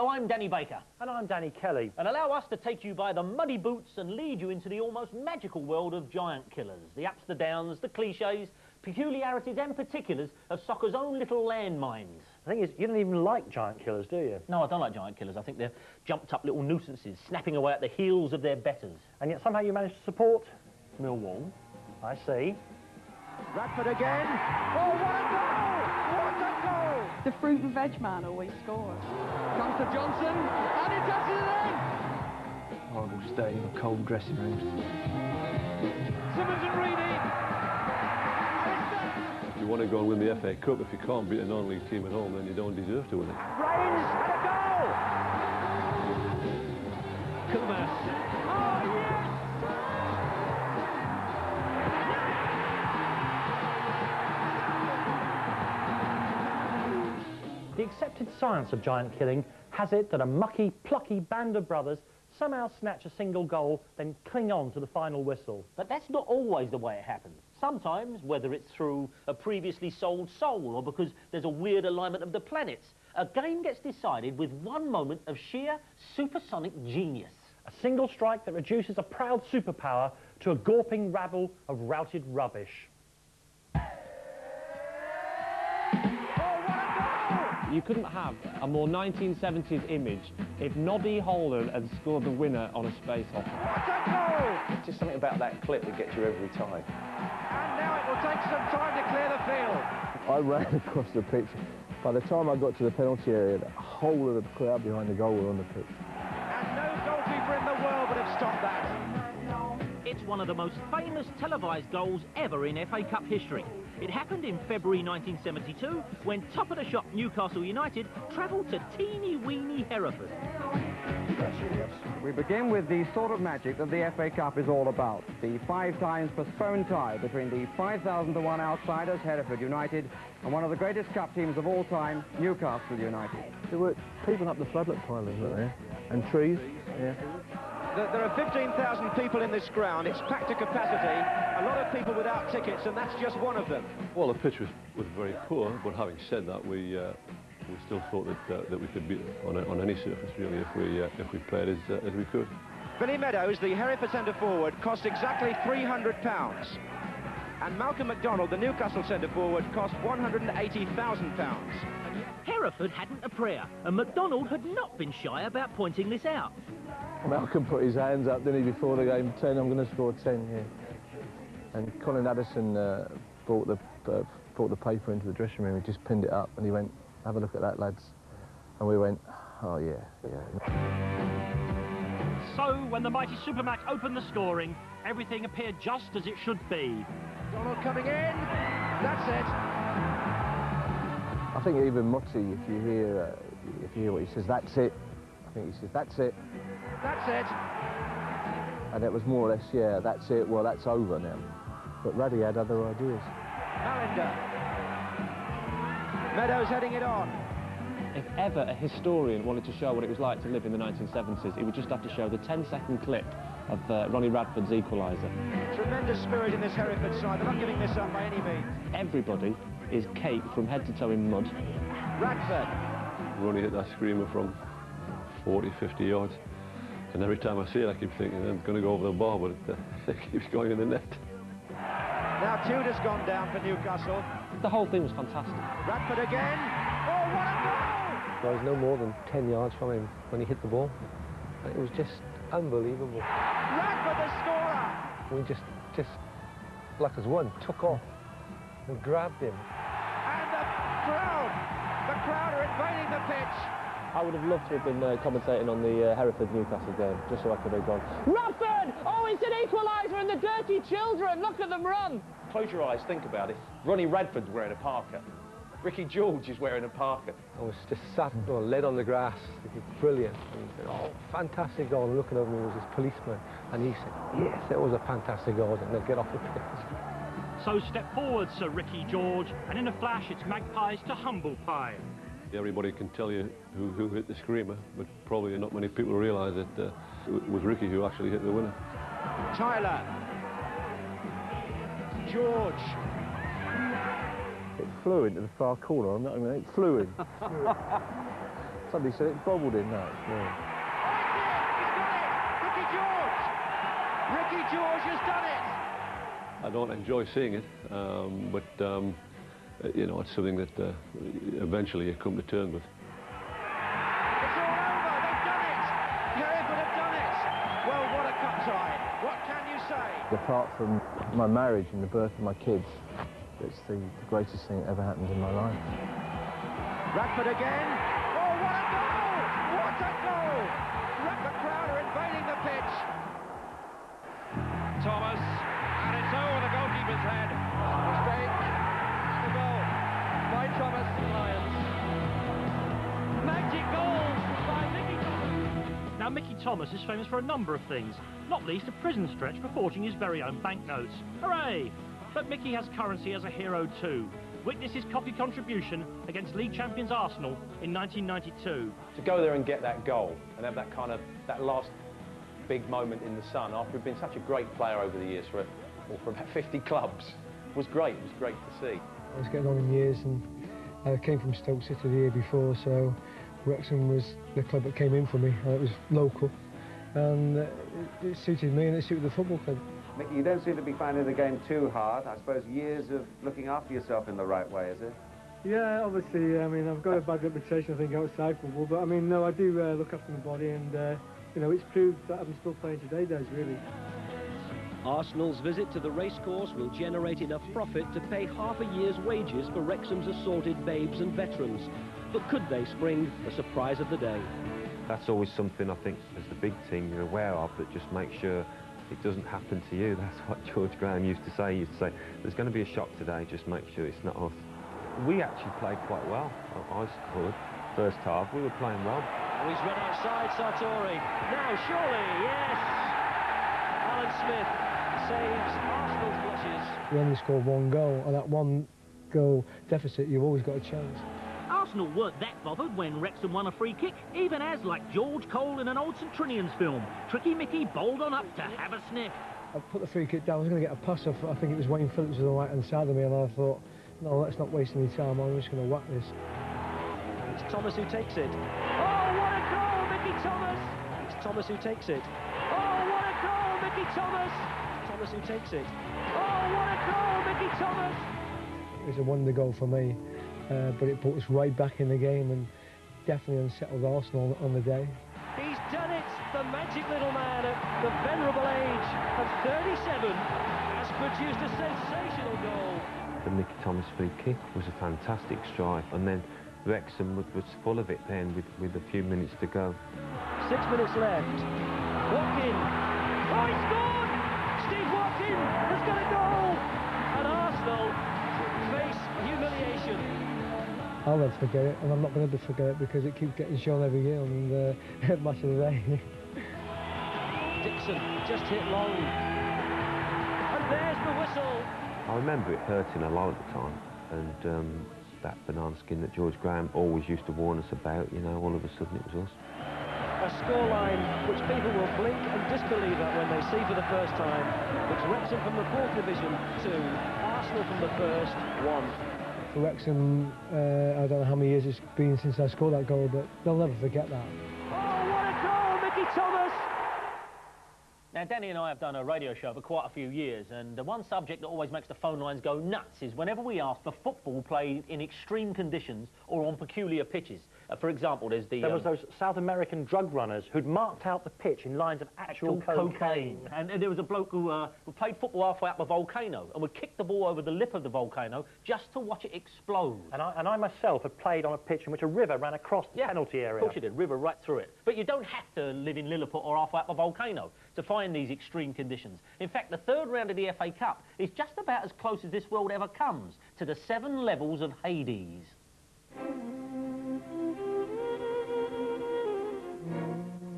Hello, I'm Danny Baker. And I'm Danny Kelly. And allow us to take you by the muddy boots and lead you into the almost magical world of giant killers. The ups, the downs, the cliches, peculiarities and particulars of soccer's own little landmines. The thing is, you don't even like giant killers, do you? No, I don't like giant killers. I think they're jumped-up little nuisances, snapping away at the heels of their betters. And yet somehow you manage to support Millwall. I see. Radford again. Oh, what a goal! What a goal! The fruit and veg man always scores. Comes to Johnson, and he touches it in! Horrible state of cold dressing rooms. Simmons and Reedy. If you want to go and win the FA Cup, if you can't beat a non-league team at home, then you don't deserve to win it. Rains and a goal! Kumas. Oh, yes! The accepted science of giant killing has it that a mucky, plucky band of brothers somehow snatch a single goal, then cling on to the final whistle. But that's not always the way it happens. Sometimes, whether it's through a previously sold soul or because there's a weird alignment of the planets, a game gets decided with one moment of sheer supersonic genius. A single strike that reduces a proud superpower to a gawping rabble of routed rubbish. You couldn't have a more 1970s image if Noddy Holland had scored the winner on a space opera. What a goal! It's just something about that clip that gets you every time. And now it will take some time to clear the field. I ran across the pitch. By the time I got to the penalty area, the whole of the crowd behind the goal were on the pitch. And no goalkeeper in the world would have stopped that. It's one of the most famous televised goals ever in FA Cup history. It happened in February 1972 when top-of-the-shop Newcastle United travelled to teeny-weeny Hereford. We begin with the sort of magic that the FA Cup is all about. The 5 times postponed tie between the 5,000-to-1 outsiders, Hereford United, and one of the greatest cup teams of all time, Newcastle United. There were people up the floodlit pilings, weren't there? And trees, yeah. There are 15,000 people in this ground. It's packed to capacity. A lot of people without tickets, and that's just one of them. Well, the pitch was very poor, but having said that, we still thought that we could beat on any surface really if we played as we could. Billy Meadows, the Hereford centre forward, cost exactly £300, and Malcolm MacDonald, the Newcastle centre forward, cost £180,000. Hereford hadn't a prayer, and MacDonald had not been shy about pointing this out. Malcolm put his hands up, didn't he, before the game? 10, I'm going to score 10 here. And Colin Addison brought the paper into the dressing room. He just pinned it up and he went, "Have a look at that, lads." And we went, "Oh, yeah, yeah." So, when the mighty Supermac opened the scoring, everything appeared just as it should be. Donald coming in. That's it. I think even Motti, if you hear what he says, "That's it." I think he says, "That's it." That's it. And it was more or less, yeah, that's it, well, that's over now. But Ruddy had other ideas. Malinder. Meadows heading it on. If ever a historian wanted to show what it was like to live in the 1970s, he would just have to show the 10-second clip of Ronnie Radford's equaliser. Tremendous spirit in this Hereford side. They're not giving this up by any means. Everybody is caked from head to toe in mud. Radford. Ronnie hit that screamer from 40, 50 yards. And every time I see it, I keep thinking, I'm going to go over the bar, but it keeps going in the net. Now Tudor's gone down for Newcastle. The whole thing was fantastic. Radford again. Oh, what a goal! I was no more than 10 yards from him when he hit the ball. It was just unbelievable. Radford, the scorer! We just like as one, took off and grabbed him. And the crowd are invading the pitch. I would have loved to have been commentating on the Hereford-Newcastle game, just so I could have gone, Radford! Oh, it's an equaliser and the dirty children! Look at them run! Close your eyes, think about it. Ronnie Radford's wearing a parka. Ricky George is wearing a parka. I was just sat, led on the grass. It was brilliant. And he said, "Oh, fantastic goal." And looking over me was this policeman. And he said, "Yes, it was a fantastic goal." And they'd get off the pitch. So step forward, Sir Ricky George, and in a flash it's Magpies to humble pie. Everybody can tell you who hit the screamer, but probably not many people realise that it was Ricky who actually hit the winner. Tyler. George. It flew into the far corner. It flew in. Somebody said it bobbled in. No, it's me. Ricky George has done it! I don't enjoy seeing it, but you know, it's something that eventually you come to terms with. It's all over, they've done it! Hereford have done it! Well, what a cup tie! What can you say? Apart from my marriage and the birth of my kids, it's the greatest thing that ever happened in my life. Radford again. Oh, what a goal! What a goal! The crowd are invading the pitch. Thomas, and it's over the goalkeeper's head. Mistake. The goal by Thomas Lyons. Magic goal by Mickey Thomas. Now, Mickey Thomas is famous for a number of things, not least a prison stretch for forging his very own banknotes. Hooray! But Mickey has currency as a hero too. Witness his cocky contribution against league champions Arsenal in 1992. To go there and get that goal and have that that last big moment in the sun after we've been such a great player over the years for about 50 clubs was great. It was great to see. I was getting on in years, and I came from Stoke City the year before, so Wrexham was the club that came in for me, and it was local, and it suited me and it suited the football club. Mickey, you don't seem to be finding the game too hard. I suppose years of looking after yourself in the right way, is it? Yeah, obviously, I mean, I've got a bad reputation, I think, outside football, but I mean, no, I do look after my body, and you know, it's proved that I'm still playing today, days, really. Arsenal's visit to the racecourse will generate enough profit to pay half a year's wages for Wrexham's assorted babes and veterans. But could they spring the surprise of the day? That's always something I think as the big team you're aware of, but just make sure it doesn't happen to you. That's what George Graham used to say. He used to say, there's going to be a shock today, just make sure it's not us. We actually played quite well. I scored first half. We were playing well. Oh, he's run outside Sartori. Now, surely, yes! Alan Smith saves Arsenal's blushes. You only scored one goal, and that one goal deficit, you've always got a chance. Arsenal weren't that bothered when Wrexham won a free kick, even as, like George Cole in an old St Trinian's film, Tricky Mickey bowled on up to have a sniff. I put the free kick down, I was going to get a pass off, I think it was Wayne Phillips on the right-hand side of me, and I thought, no, let's not waste any time, I'm just going to whack this. It's Thomas who takes it. Oh, what a goal, Mickey Thomas! It's Thomas who takes it. Oh, what a goal, Mickey Thomas! It's Thomas who takes it. Oh, what a goal, Mickey Thomas! It was a wonder goal for me, but it put us right back in the game and definitely unsettled Arsenal on the day. He's done it! The magic little man at the venerable age of 37 has produced a sensational goal. The Mickey Thomas free kick was a fantastic strike, and then Wrexham was full of it then with a few minutes to go. 6 minutes left. Watkin. Oh, he scored! Steve Watkin has got a goal! And Arsenal face humiliation. I'll never forget it, and I'm not going to forget it because it keeps getting shown every year on the Match of the Day. Dixon just hit long. And there's the whistle. I remember it hurting a lot at the time, and that banana skin that George Graham always used to warn us about, you know, all of a sudden it was us. A scoreline which people will blink and disbelieve at when they see for the first time. It's Wrexham from the 4th Division 2, Arsenal from the 1st 1. For Wrexham, I don't know how many years it's been since I scored that goal, but they'll never forget that. Oh, what a goal, Mickey Thomas! Now, Danny and I have done a radio show for quite a few years, and the one subject that always makes the phone lines go nuts is whenever we ask for football played in extreme conditions or on peculiar pitches. For example, there was those South American drug runners who'd marked out the pitch in lines of actual cocaine. And there was a bloke who played football halfway up a volcano and would kick the ball over the lip of the volcano just to watch it explode. And I myself had played on a pitch in which a river ran across the penalty area. Of course you did, river right through it. But you don't have to live in Lilliput or halfway up a volcano to find these extreme conditions. In fact, the 3rd round of the FA Cup is just about as close as this world ever comes to the 7 levels of Hades.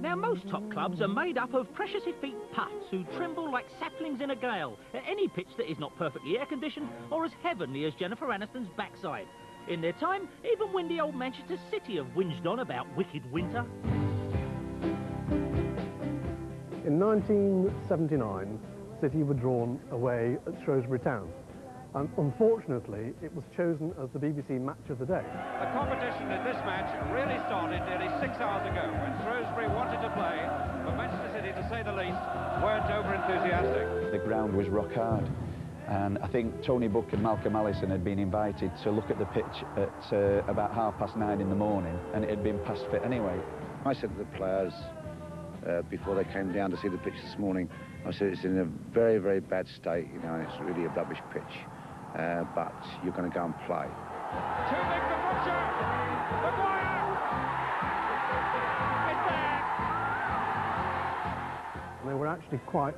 Now, most top clubs are made up of precious effete puts who tremble like saplings in a gale at any pitch that is not perfectly air-conditioned or as heavenly as Jennifer Aniston's backside. In their time, even windy old Manchester City have whinged on about wicked winter. In 1979, City were drawn away at Shrewsbury Town. and unfortunately it was chosen as the BBC Match of the Day. The competition in this match really started nearly 6 hours ago when Shrewsbury wanted to play, but Manchester City, to say the least, weren't over-enthusiastic. The ground was rock hard, and I think Tony Buck and Malcolm Allison had been invited to look at the pitch at about 9:30 in the morning, and it had been past fit anyway. I said to the players before they came down to see the pitch this morning, I said it's in a very, very bad state, you know, and it's really a rubbish pitch, but you're going to go and play. Too big for Butcher! Maguire! It's there! And they were actually quite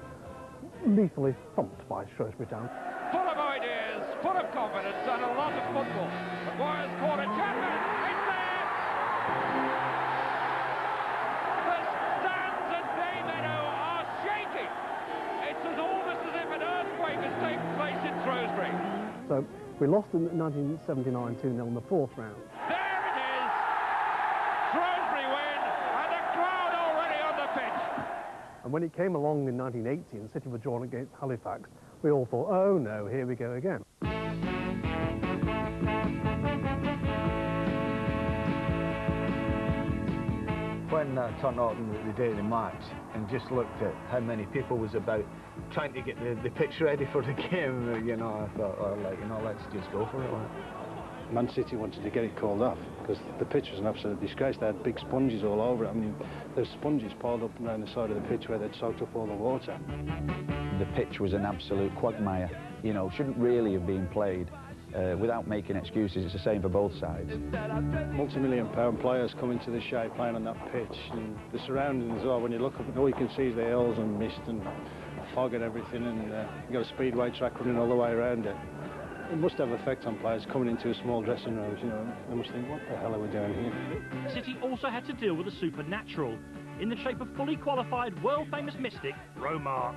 lethally thumped by Shrewsbury Town. Full of ideas, full of confidence, and a lot of football. Maguire's caught a Chapman! It's there! The stands at Day Meadow are shaking! It's almost as if an earthquake has taken place in Shrewsbury. So we lost in 1979 2-0 in the fourth round. There it is! Shrewsbury win, and the crowd already on the pitch. And when it came along in 1980 and City were drawn against Halifax, we all thought, oh no, here we go again. When I turned up on the day of the match and just looked at how many people was about trying to get the pitch ready for the game, you know, I thought, oh, like, you know, let's just go for it. Like. Man City wanted to get it called off because the pitch was an absolute disgrace. They had big sponges all over it. I mean, there's sponges piled up around the side of the pitch where they'd soaked up all the water. The pitch was an absolute quagmire, you know, shouldn't really have been played. Without making excuses, it's the same for both sides. Multi-million-pound players come into the shape playing on that pitch, and the surroundings as well. When you look up, all you can see is the hills and mist and fog and everything, and you've got a speedway track running all the way around it. It must have effect on players coming into a small dressing room, you know. They must think, what the hell are we doing here? City also had to deal with the supernatural in the shape of fully qualified world-famous mystic Romark.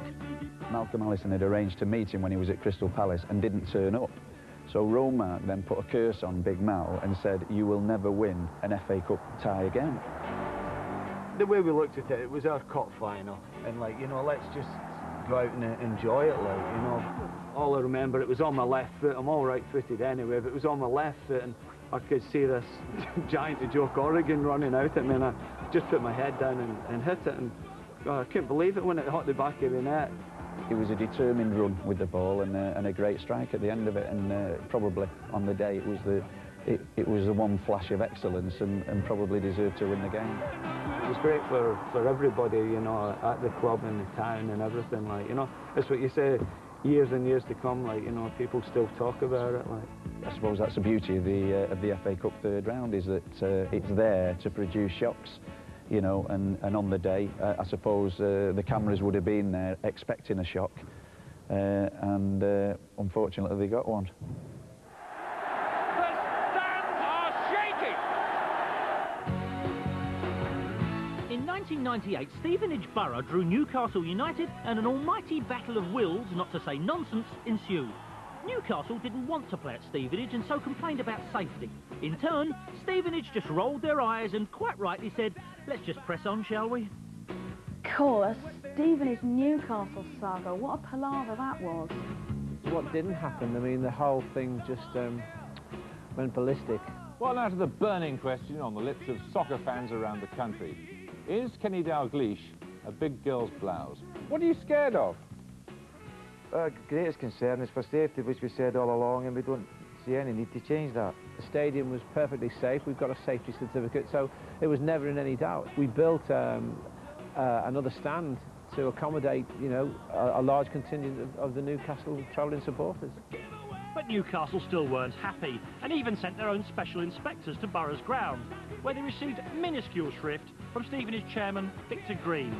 Malcolm Allison had arranged to meet him when he was at Crystal Palace and didn't turn up. So Romark then put a curse on Big Mal and said, you will never win an FA Cup tie again. The way we looked at it, it was our cup final, and like, you know, let's just go out and enjoy it, like, you know. All I remember, it was on my left foot. I'm all right-footed anyway, but it was on my left foot, and I could see this giant of Joe Corrigan running out at me, and I just put my head down and hit it, and God, I couldn't believe it when it hit the back of the net. It was a determined run with the ball and a great strike at the end of it, and probably on the day it was the one flash of excellence and probably deserved to win the game. It was great for everybody, you know, at the club and the town and everything, like, you know. That's what you say, years and years to come, like, you know, people still talk about it, like. I suppose that's the beauty of the FA Cup third round, is that it's there to produce shocks. You know, and on the day, I suppose the cameras would have been there expecting a shock, and unfortunately they got one. The stands are shaking! In 1998, Stevenage Borough drew Newcastle United, and an almighty battle of wills, not to say nonsense, ensued. Newcastle didn't want to play at Stevenage and so complained about safety. In turn, Stevenage just rolled their eyes and quite rightly said, let's just press on, shall we? Cool, a Stevenage-Newcastle saga. What a palaver that was. What didn't happen, I mean, the whole thing just went ballistic. Well, now to the burning question on the lips of soccer fans around the country. Is Kenny Dalglish a big girl's blouse? What are you scared of? Our greatest concern is for safety, which we said all along, and we don't see any need to change that. The stadium was perfectly safe. We've got a safety certificate, so it was never in any doubt. We built another stand to accommodate, you know, a large contingent of the Newcastle travelling supporters. But Newcastle still weren't happy, and even sent their own special inspectors to Borough's ground, where they received minuscule shrift from Stevenage chairman Victor Green.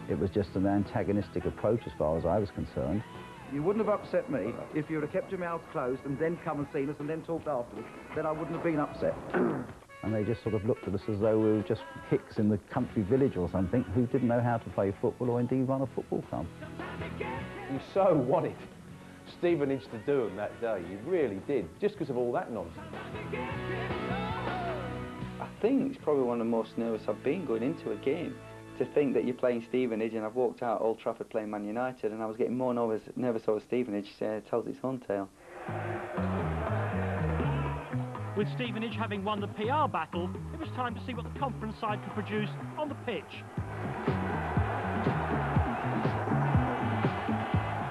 It was just an antagonistic approach as far as I was concerned. You wouldn't have upset me if you would have kept your mouth closed and then come and seen us and then talked afterwards. Then I wouldn't have been upset. And they just sort of looked at us as though we were just hicks in the country village or something who didn't know how to play football or indeed run a football club. You so wanted Stevenage to do them that day, you really did, just because of all that nonsense. I think it's probably one of the most nervous I've been going into a game. To think that you're playing Stevenage, and I've walked out Old Trafford playing Man United, and I was getting more nervous over Stevenage, tells its own tale. With Stevenage having won the PR battle, it was time to see what the conference side could produce on the pitch.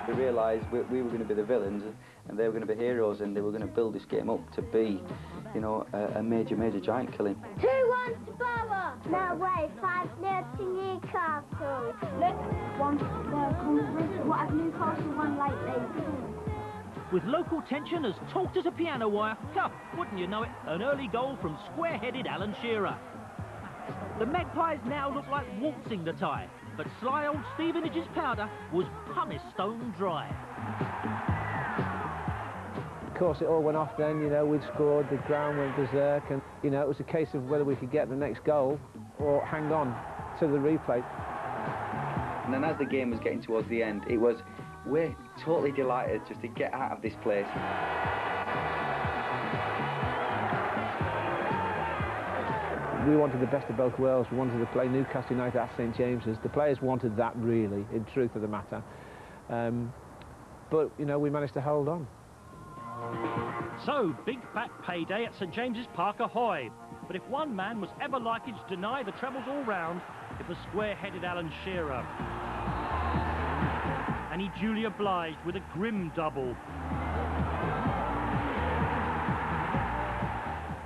We realised we were going to be the villains and they were going to be heroes, and they were going to build this game up to be, you know, a major giant killing. 2-1 to Borough. No way, 5-0 to Newcastle. Look, one conference. What have Newcastle won lately? With local tension as taut as a piano wire, wouldn't you know it, an early goal from square-headed Alan Shearer. The Magpies now look like waltzing the tie, but sly old Stevenage's powder was pumice stone dry. Of course, it all went off then, you know, we'd scored, the ground went berserk, and, you know, it was a case of whether we could get the next goal or hang on to the replay. And then as the game was getting towards the end, we're totally delighted just to get out of this place. We wanted the best of both worlds. We wanted to play Newcastle United at St James's. The players wanted that, really, in truth of the matter. But, you know, we managed to hold on. So, big fat payday at St James's Park ahoy. But if one man was ever likely to deny the trebles all round, it was square-headed Alan Shearer. And he duly obliged with a grim double.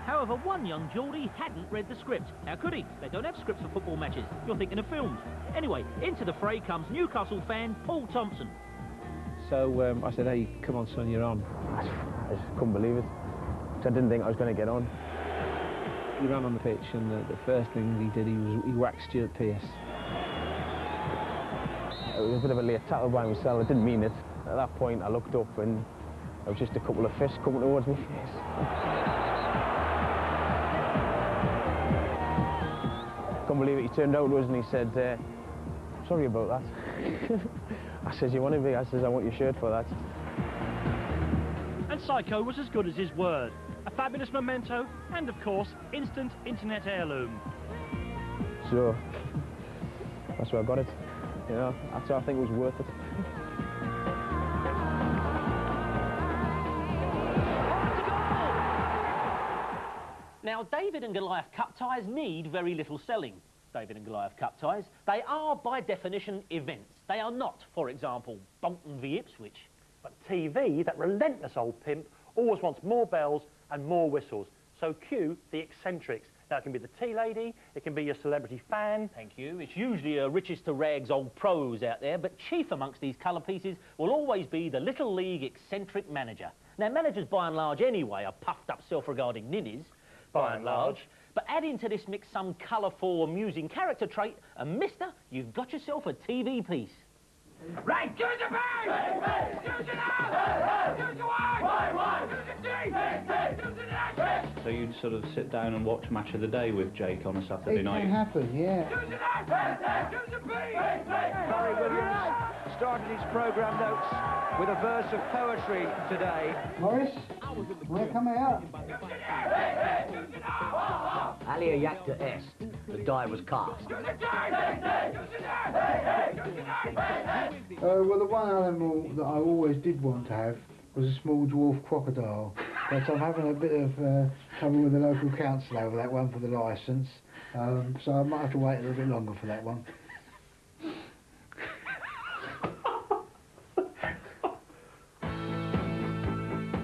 However, one young Geordie hadn't read the script. How could he? They don't have scripts for football matches. You're thinking of films. Anyway, into the fray comes Newcastle fan Paul Thompson. So I said, hey, come on, son, you're on. I just couldn't believe it. I didn't think I was going to get on. He ran on the pitch, and the first thing he did, he whacked Stuart Pearce. It was a bit of a late tackle by myself. I didn't mean it. At that point, I looked up, and there was just a couple of fists coming towards my face. Couldn't believe it. He turned out to us and he said, sorry about that. I says, you want to be? I says, I want your shirt for that. And Psycho was as good as his word. A fabulous memento, and of course, instant internet heirloom. So, that's where I got it. You know, that's why I think it was worth it. Now, David and Goliath cup ties need very little selling. David and Goliath cup ties. They are, by definition, events. They are not, for example, Bolton v Ipswich. But TV, that relentless old pimp, always wants more bells and more whistles. So cue the eccentrics. Now, it can be the tea lady, it can be your celebrity fan. Thank you. It's usually a richest-to-rags old pros out there, but chief amongst these colour pieces will always be the Little League eccentric manager. Now, managers, by and large, anyway, are puffed-up, self-regarding ninnies, by and large. But add into this mix some colourful, amusing character trait, and mister, you've got yourself a TV piece. Right, do the bang! Do the now! Do the why! Do the D! Do the dash! So you'd sort of sit down and watch Match of the Day with Jake on a Saturday night? It can happen, yeah. Do the dash! Do the B! Barry Williams started his programme notes with a verse of poetry today. Morris, we're coming out. Alia Jacta Est, the die was cast. Well, the one animal that I always did want to have was a small dwarf crocodile, but I'm having a bit of trouble with the local council over that one for the licence, so I might have to wait a little bit longer for that one.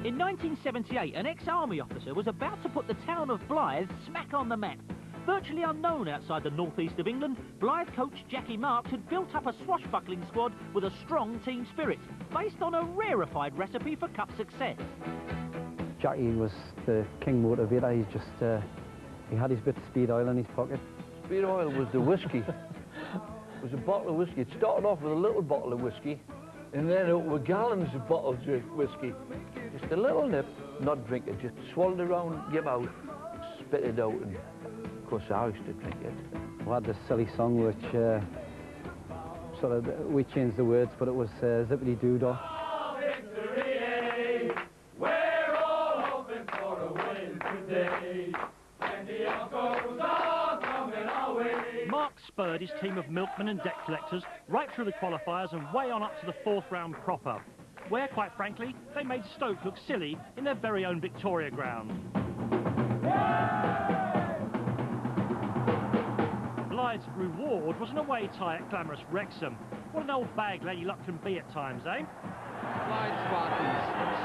In 1978, an ex-army officer was about to put the town of Blyth smack on the map. Virtually unknown outside the northeast of England, Blyth coach Jackie Marks had built up a swashbuckling squad with a strong team spirit, based on a rarefied recipe for cup success. Jackie was the king motivator. He just, he had his bit of speed oil in his pocket. Speed oil was the whiskey. It was a bottle of whiskey. It started off with a little bottle of whiskey, and then it were gallons of bottles of whiskey. Just a little nip, not drink it, just swallow it around your mouth, spit it out, and of course I used to drink it. We had this silly song which we changed the words, but it was Zippity Doo-Dah. We're all hoping for a win today, and the uncles are coming our way. Mark spurred his team of milkmen and debt collectors right through the qualifiers and way on up to the fourth round proper. where, quite frankly, they made Stoke look silly in their very own Victoria ground. Blyth's reward was an away tie at glamorous Wrexham. What an old bag Lady Luck can be at times, eh? Blyth Spartans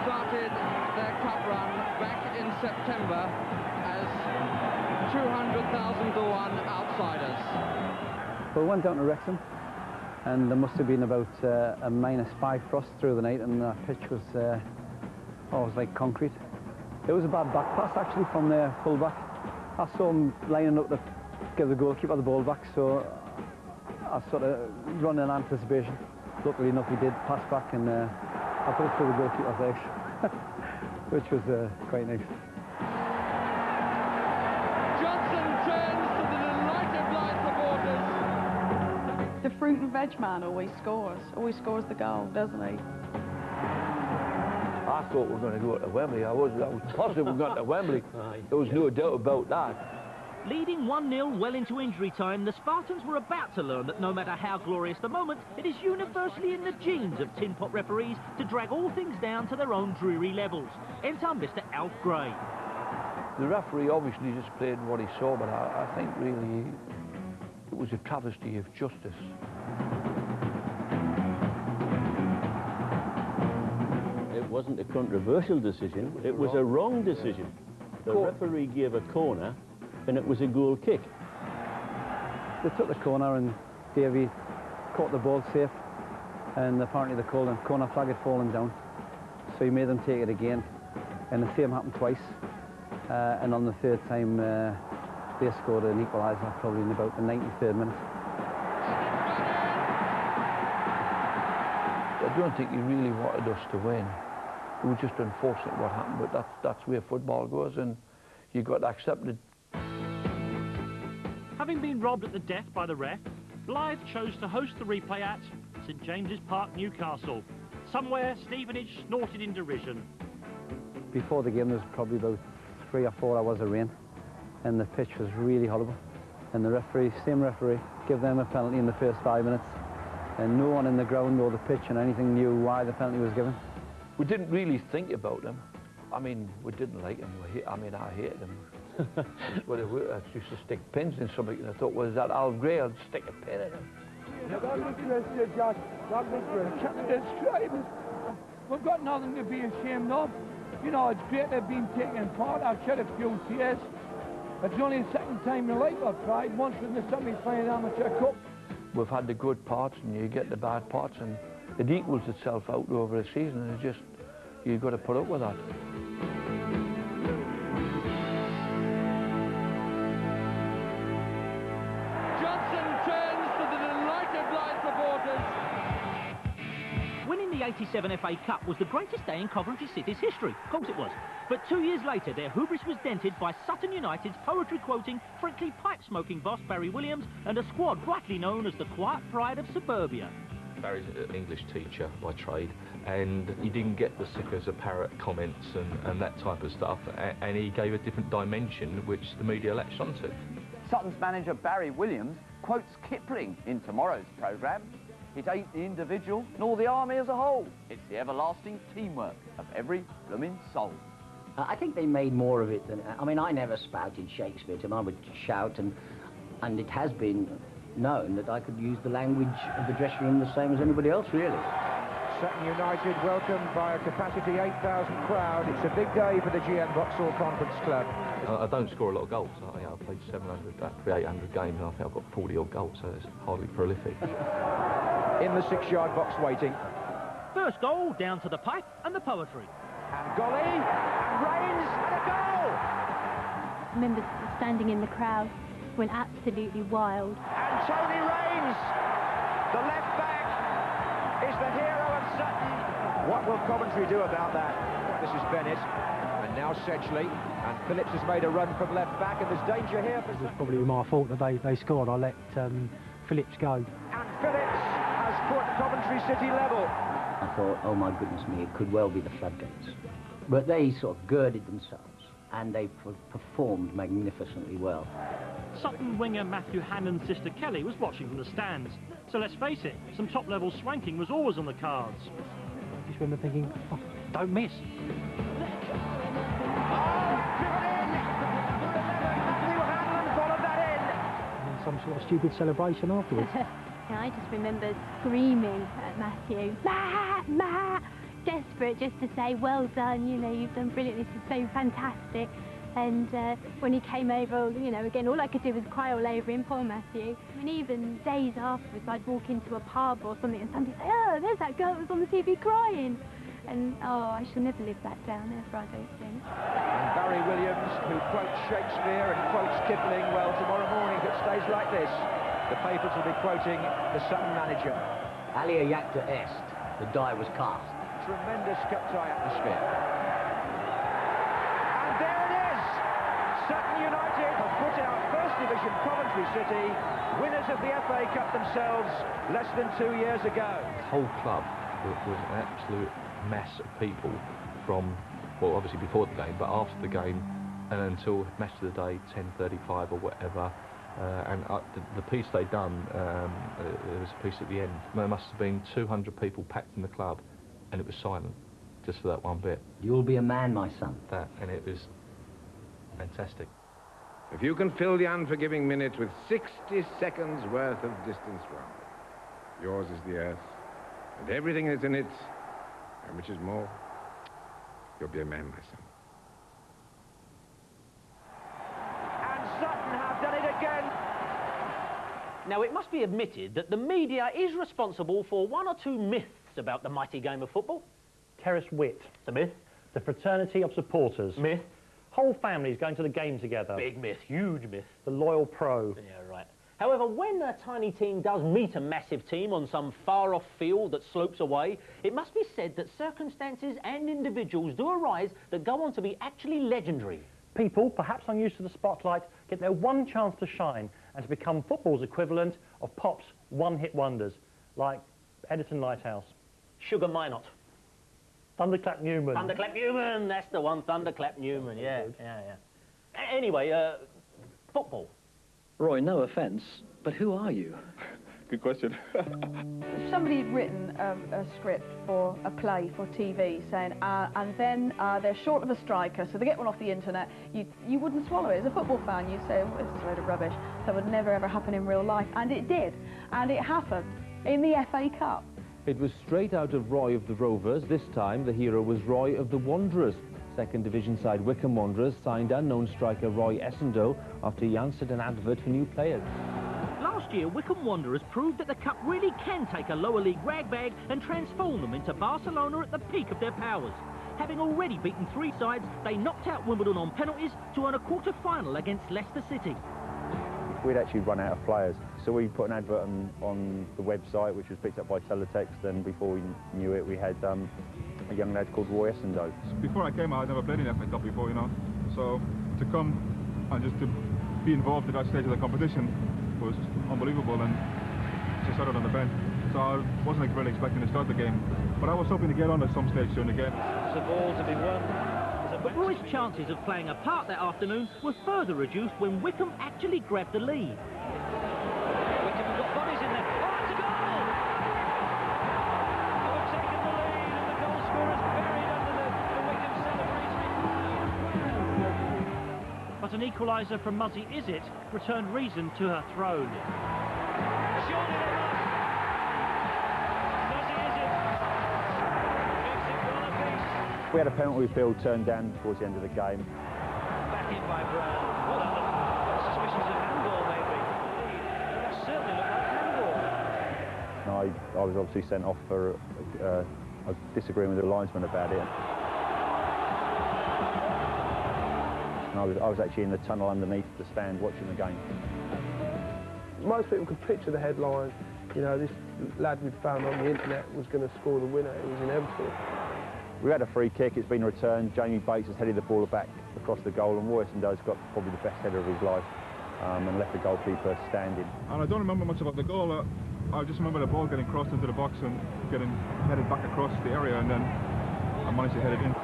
started their cup run back in September as 200,000 to 1 outsiders. Well, we went down to Wrexham, and there must have been about a -5 frost through the night, and the pitch was, it was like concrete. It was a bad back pass actually from their full back. I saw him lining up to give the goalkeeper the ball back, so I sort of run in anticipation. Luckily enough he did pass back, and I put it through the goalkeeper's legs, which was quite nice. Johnson turns to the delighted Blyth supporters. The fruit and veg man always scores the goal, doesn't he? I thought we were going to go to Wembley. I was positive we were going to Wembley. There was no doubt about that. Leading 1-0 well into injury time, the Spartans were about to learn that no matter how glorious the moment, it is universally in the genes of tin pot referees to drag all things down to their own dreary levels. Enter Mr. Alf Gray. The referee obviously just played what he saw, but I think really it was a travesty of justice. It wasn't a controversial decision, it was a wrong decision. The referee gave a corner, and it was a goal kick. They took the corner, and Davey caught the ball safe, and apparently the corner flag had fallen down, so he made them take it again, and the same happened twice, and on the third time they scored an equaliser probably in about the 93rd minute. I don't think he really wanted us to win. It was just unfortunate what happened, but that's where football goes, and you got to accept it. Having been robbed at the death by the ref, Blyth chose to host the replay at St James's Park, Newcastle. Somewhere, Stevenage snorted in derision. Before the game there was probably about 3 or 4 hours of rain, and the pitch was really horrible. And the referee, same referee, gave them a penalty in the first 5 minutes, and no one in the ground or the pitch and anything knew why the penalty was given. We didn't really think about him. I mean, we didn't like him. I hated him. Well, I used to stick pins in something, and I thought, well, is that Al Gray? I'd stick a pin in him. We've got nothing to be ashamed of. You know, it's great to have been taking part. I've shed a few tears. It's only the second time in life I've cried, once in the semi-final amateur cup. We've had the good parts, and you get the bad parts, and it equals itself out over a season, and it's just, you've got to put up with that. Winning the '87 FA Cup was the greatest day in Coventry City's history. Of course it was. But 2 years later, their hubris was dented by Sutton United's poetry-quoting, frankly pipe-smoking boss Barry Williams and a squad rightly known as the quiet pride of suburbia. Barry's an English teacher by trade, and he didn't get the sick as a parrot comments and that type of stuff, and he gave a different dimension which the media latched onto. Sutton's manager Barry Williams quotes Kipling in tomorrow's programme. It ain't the individual, nor the army as a whole. It's the everlasting teamwork of every blooming soul. I think they made more of it than... I mean, I never spouted Shakespeare to them. I would shout, and it has been known that I could use the language of the dressing room the same as anybody else, really. Sutton United welcomed by a capacity 8,000 crowd. It's a big day for the GM Vauxhall Conference Club. I don't score a lot of goals. I've played 800 games, and I think I've got 40-odd goals, so it's hardly prolific. In the 6-yard box waiting. First goal, down to the pipe and the poetry. And Golly, and Rains, and a goal! I remember standing in the crowd, went absolutely wild. And Tony Rains, the left back, is the hero of Sutton. What will Coventry do about that? This is Bennett, and now Sedgley, and Phillips has made a run from left back, and there's danger here for... It was probably my fault that they scored. I let Phillips go. And Phillips has put Coventry City level. I thought, oh my goodness me, it could well be the floodgates. But they sort of girded themselves, and they performed magnificently well. Sutton winger Matthew Hannon's sister Kelly was watching from the stands. So let's face it, some top-level swanking was always on the cards. just remember thinking, oh, don't miss. Some sort of stupid celebration afterwards. And I just remember screaming at Matthew, "Ma! Ma!" desperate just to say, well done, you know, you've done brilliant, this is so fantastic. And when he came over, you know, again, all I could do was cry all over him, poor Matthew. And even days afterwards, I'd walk into a pub or something and somebody say, oh, there's that girl that was on the TV crying. And, oh, I shall never live that down ever, I don't think. And Barry Williams, who quotes Shakespeare and quotes Kipling, well, tomorrow morning, if it stays like this, the papers will be quoting the Sutton manager. Alia Jacta est, the die was cast. Tremendous cup tie atmosphere. And there it is! Sutton United have put out First Division Coventry City, winners of the FA Cup themselves less than 2 years ago. The whole club was an absolute mass of people from, well, obviously before the game, but after the game and until match of the day, 10:35 or whatever. And the piece they'd done, there was a piece at the end. There must have been 200 people packed in the club, and it was silent, just for that one bit. You'll be a man, my son. That, and it was fantastic. If you can fill the unforgiving minute with 60 seconds worth of distance run, yours is the earth, and everything that's in it, and which is more, you'll be a man, my son. And Sutton have done it again. Now, it must be admitted that the media is responsible for one or two myths about the mighty game of football. Terrace wit. It's a myth. The fraternity of supporters. Myth. Whole families going to the game together. Big myth, huge myth. The loyal pro. Yeah, right. However, when a tiny team does meet a massive team on some far-off field that slopes away, it must be said that circumstances and individuals do arise that go on to be actually legendary. People, perhaps unused to the spotlight, get their one chance to shine and to become football's equivalent of pop's one-hit wonders, like Edison Lighthouse. Sugar Minot. Thunderclap Newman. Thunderclap Newman, that's the one, Thunderclap Newman, yeah. Anyway, football. Roy, no offence, but who are you? Good question. If somebody had written a script for a play for TV saying, and then they're short of a striker, so they get one off the internet, you wouldn't swallow it. As a football fan, you'd say, oh, it's a load of rubbish. That would never ever happen in real life. And it did. And it happened in the FA Cup. It was straight out of Roy of the Rovers. This time, the hero was Roy of the Wanderers. Second division side Wycombe Wanderers signed unknown striker Roy Essendo after he answered an advert for new players. Last year, Wycombe Wanderers proved that the Cup really can take a lower league ragbag and transform them into Barcelona at the peak of their powers. Having already beaten 3 sides, they knocked out Wimbledon on penalties to earn a quarter-final against Leicester City. We'd actually run out of players, so we put an advert on the website, which was picked up by teletext, and before we knew it, we had a young lad called Roy Essendo. Before I came, I had never played in the FA Cup before, you know, so to come and just to be involved at that stage of the competition was unbelievable, and just started on the bench, so I wasn't really expecting to start the game, but I was hoping to get on at some stage during the game. It's a ball to be won. But Roy's chances of playing a part that afternoon were further reduced when Wycombe actually grabbed the lead. Wycombe have got bodies in there. Oh, it's a goal! Oh, they've taken the lead, and the goal scorer's buried under the Wycombe celebratory. But an equaliser from Muzzy Izzet returned reason to her throne. Surely they must. Muzzy Izzet makes it one apiece. We had a penalty field turned down towards the end of the game. Back in by Brown. What a suspicions of handball, maybe. That certainly looked like handball. And I was obviously sent off for disagreeing with the linesman about it. And I was actually in the tunnel underneath the stand watching the game. Most people could picture the headline, you know, this lad we'd found on the internet was going to score the winner. It was inevitable. We had a free kick, it's been returned. Jamie Bates has headed the ball back across the goal, and Roy Essendo's got probably the best header of his life and left the goalkeeper standing. And I don't remember much about the goal. I just remember the ball getting crossed into the box and getting headed back across the area, and then I managed to head it in.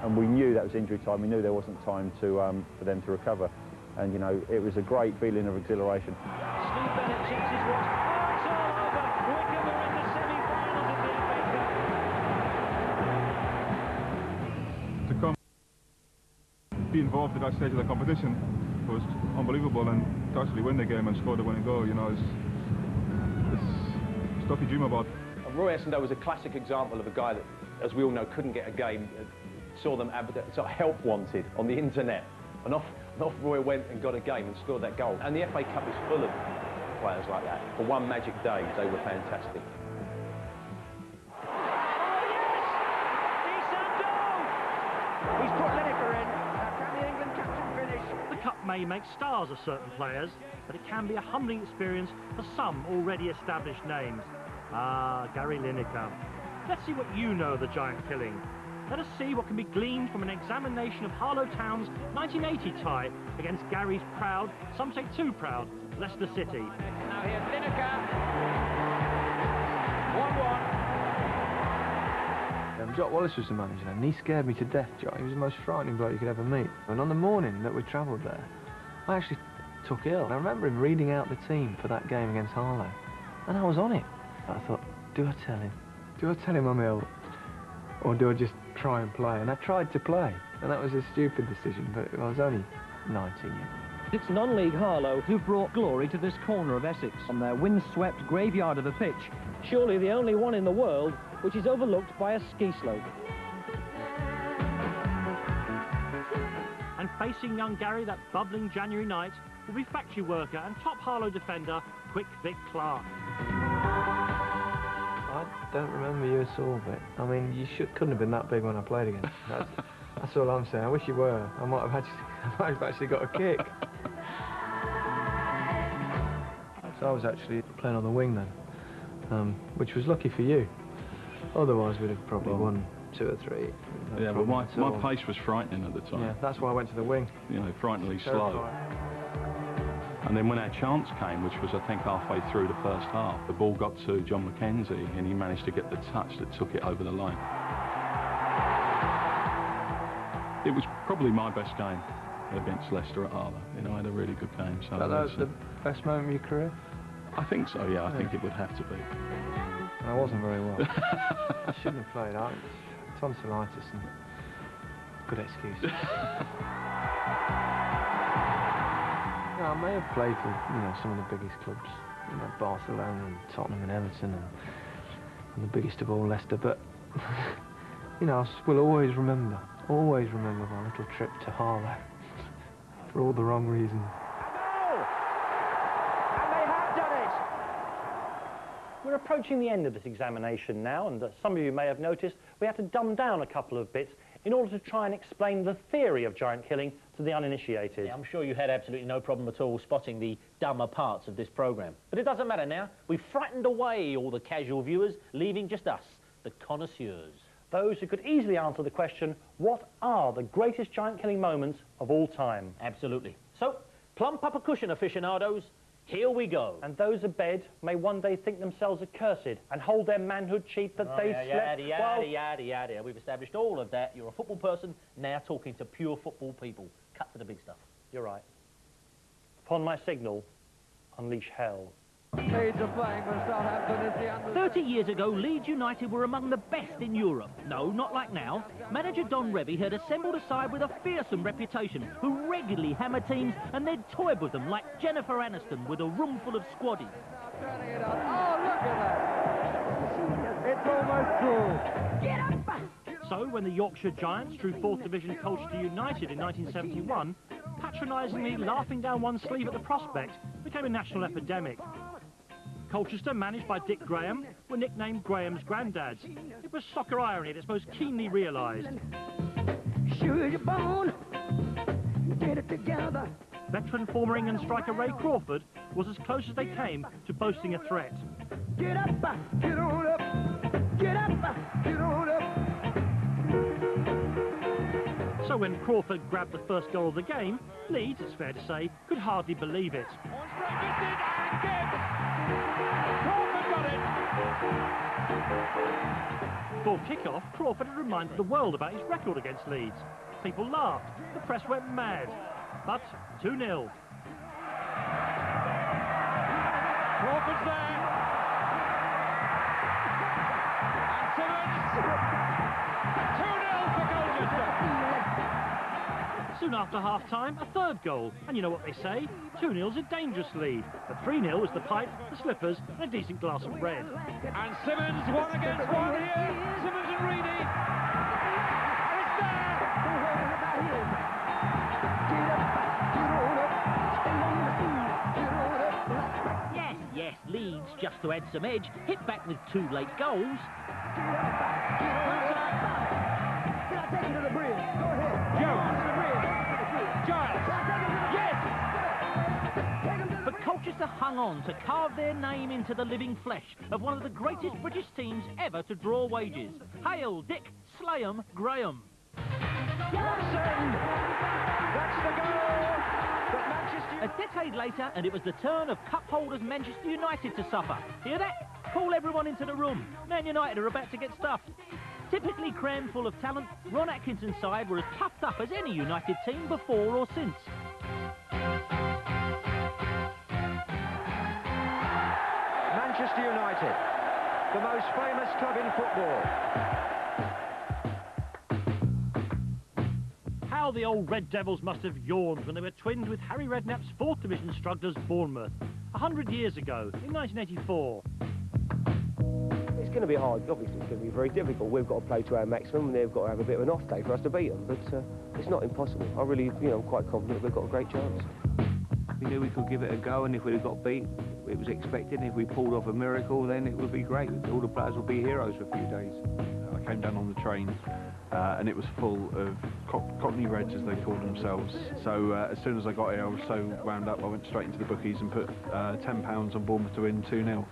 And we knew that was injury time. We knew there wasn't time for them to recover. And, you know, it was a great feeling of exhilaration. Steve Bennett checks his watch. Oh, it's all over. Wycombe are in the semi-final. be involved at that stage of the competition was unbelievable, and to actually win the game and score the winning goal, you know, it's stuff you dream about. Roy Essendo was a classic example of a guy that, as we all know, couldn't get a game, saw them sort of help wanted on the internet, and off Roy went and got a game and scored that goal. And the FA Cup is full of players like that. For one magic day, they were fantastic. He's put Lineker in. Can the England captain finish? The Cup may make stars of certain players, but it can be a humbling experience for some already established names. Ah, Gary Lineker. Let's see what you know of the giant killing. Let us see what can be gleaned from an examination of Harlow Town's 1980 tie against Gary's proud, some say too proud, Leicester City. Now here's Lineker. 1-1. Jock Wallace was the manager then, and he scared me to death, Jock. He was the most frightening bloke you could ever meet. And on the morning that we travelled there, I actually took ill. And I remember him reading out the team for that game against Harlow, and I was on it. I thought, do I tell him? Do I tell him I'm ill? Or do I just try and play? And I tried to play, and that was a stupid decision, but I was only 19 years. It's non-league Harlow who brought glory to this corner of Essex on their windswept graveyard of a pitch, surely the only one in the world which is overlooked by a ski slope. And facing young Gary that bubbling January night will be factory worker and top Harlow defender, Quick Vic Clark. I don't remember you at all, Vic. I mean, you couldn't have been that big when I played against you. That's all I'm saying. I wish you were. I might have actually got a kick. So I was actually playing on the wing then, which was lucky for you. Otherwise, we'd have probably won 2 or 3. Yeah, but my pace was frightening at the time. Yeah, that's why I went to the wing. You know, frighteningly slow. And then when our chance came, which was I think halfway through the first half, the ball got to John McKenzie and he managed to get the touch that took it over the line. It was probably my best game against Leicester at Harlow. You know, I had a really good game. So that was the best moment of your career? I think so, yeah. I think it would have to be. I wasn't very well. I shouldn't have played. Tonsillitis and good excuse. I may have played for, you know, some of the biggest clubs, you know, Barcelona and Tottenham and Everton and the biggest of all, Leicester, but, you know, I will always remember my little trip to Harlow for all the wrong reasons. And they have done it! We're approaching the end of this examination now, and some of you may have noticed we had to dumb down a couple of bits in order to try and explain the theory of giant killing to the uninitiated. Yeah, I'm sure you had absolutely no problem at all spotting the dumber parts of this programme. But it doesn't matter now. We've frightened away all the casual viewers, leaving just us, the connoisseurs. Those who could easily answer the question, what are the greatest giant killing moments of all time? Absolutely. So, plump up a cushion, aficionados. Here we go. And those abed may one day think themselves accursed and hold their manhood cheap that they slept... Yada. We've established all of that. You're a football person, now talking to pure football people. Cut to the big stuff. You're right. Upon my signal, unleash hell. Leeds are playing for Southampton. It's the under... 30 years ago, Leeds United were among the best in Europe. No, not like now. Manager Don Revie had assembled a side with a fearsome reputation, who regularly hammered teams and they'd toyed with them like Jennifer Aniston with a room full of squaddies. Turning it on. Oh, look at that! It's almost true. Get up! So, when the Yorkshire Giants drew 4th Division Colchester United in 1971, patronisingly laughing down one sleeve at the prospect became a national epidemic. Colchester, managed by Dick Graham, were nicknamed Graham's granddads. It was soccer irony at its most keenly realised. Sure your bone, get it together. Veteran former England striker Ray Crawford was as close as they came to boasting a threat. Get up, get on up, get up, get on up. So when Crawford grabbed the first goal of the game, Leeds, it's fair to say, could hardly believe it. Before kick-off, Crawford had reminded the world about his record against Leeds. People laughed, the press went mad. But 2-0. Crawford's there. And Simmons. 2-0 for Colchester. Soon after half-time, a third goal. And you know what they say? 2-0's a dangerous lead. But 3-0 is the pipe, the slippers, and a decent glass of red. And Simmons, 1 against 1 here. Simmons and Reedy. And it's there. Yes, Leeds, just to add some edge, hit back with 2 late goals. But Colchester hung on to carve their name into the living flesh of one of the greatest British teams ever to draw wages. Hail, Dick, Slayham, Graham. That's the goal. A decade later, and it was the turn of cup holders Manchester United to suffer. Hear that? Call everyone into the room. Man United are about to get stuffed. Typically crammed full of talent, Ron Atkinson's side were as puffed up as any United team before or since. Manchester United, the most famous club in football. How the old Red Devils must have yawned when they were twinned with Harry Redknapp's 4th Division strugglers Bournemouth 100 years ago, in 1984. It's going to be hard. Obviously, it's going to be very difficult. We've got to play to our maximum, and they've got to have a bit of an off day for us to beat them. But it's not impossible. I really, I'm quite confident we've got a great chance. We knew we could give it a go, and if we'd have got beat, it was expected. If we pulled off a miracle, then it would be great. All the players would be heroes for a few days. I came down on the train and it was full of Cockney Reds, as they called themselves. So as soon as I got here, I was so wound up, I went straight into the bookies and put £10 on Bournemouth to win 2-0.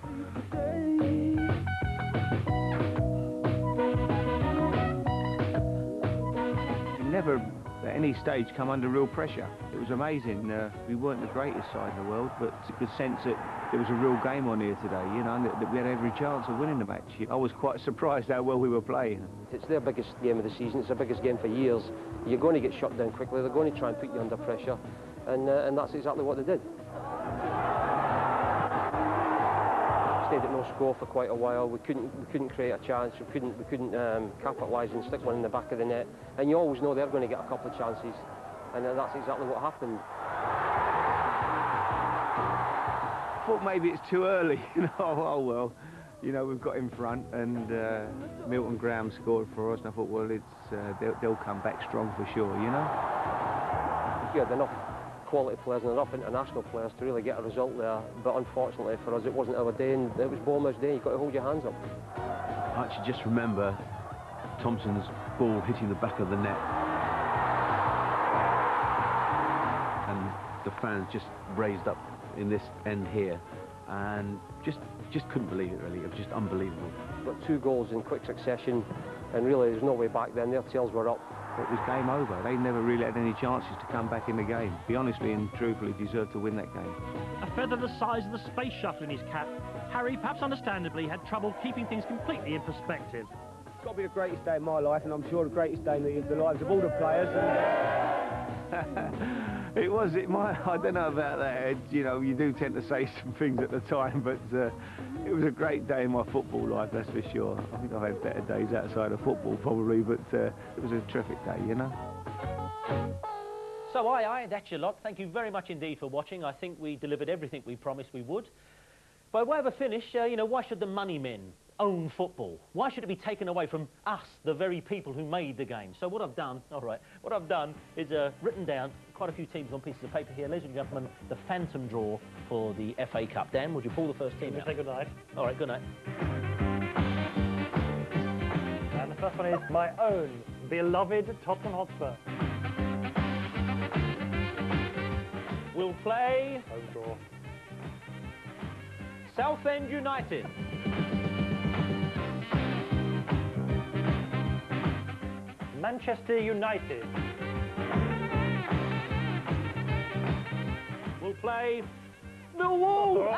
Never at any stage come under real pressure. It was amazing. We weren't the greatest side in the world, but it's a good sense that there was a real game on here today, and that we had every chance of winning the match. I was quite surprised how well we were playing. It's their biggest game of the season. It's their biggest game for years. You're going to get shut down quickly. They're going to try and put you under pressure, and that's exactly what they did. Stayed at no score for quite a while. We couldn't create a chance. We couldn't capitalise and stick one in the back of the net. And you always know they're going to get a couple of chances, and that's exactly what happened. I thought maybe it's too early. Oh well, we've got in front, and Milton Graham scored for us, and I thought, well, they'll come back strong for sure. You had enough quality players and enough international players to really get a result there, but unfortunately for us it wasn't our day, and it was Bournemouth's day. You've got to hold your hands up. I actually just remember Thompson's ball hitting the back of the net, and the fans just raised up in this end here, and just couldn't believe it, really. It was just unbelievable. Got 2 goals in quick succession, and really there's no way back then. Their tails were up. It was game over. They never really had any chances to come back in the game. He honestly and truthfully deserved to win that game. A feather the size of the space shuttle in his cap, Harry, perhaps understandably, had trouble keeping things completely in perspective. It's got to be the greatest day of my life, and I'm sure the greatest day in the lives of all the players. It was. I don't know about that, Ed. You do tend to say some things at the time, but it was a great day in my football life, that's for sure. I think I've had better days outside of football, probably, but it was a terrific day, So aye, that's your lot. Thank you very much indeed for watching. I think we delivered everything we promised we would. By way of a finish, why should the money men own football? Why should it be taken away from us, the very people who made the game? So what I've done is written down quite a few teams on pieces of paper here. Ladies and gentlemen, the phantom draw for the FA Cup. Dan, would you pull the first team out? Say good night. All right, good night. And the first one is my own beloved Tottenham Hotspur. We'll play home draw. Southend United. Manchester United. We'll play Millwall.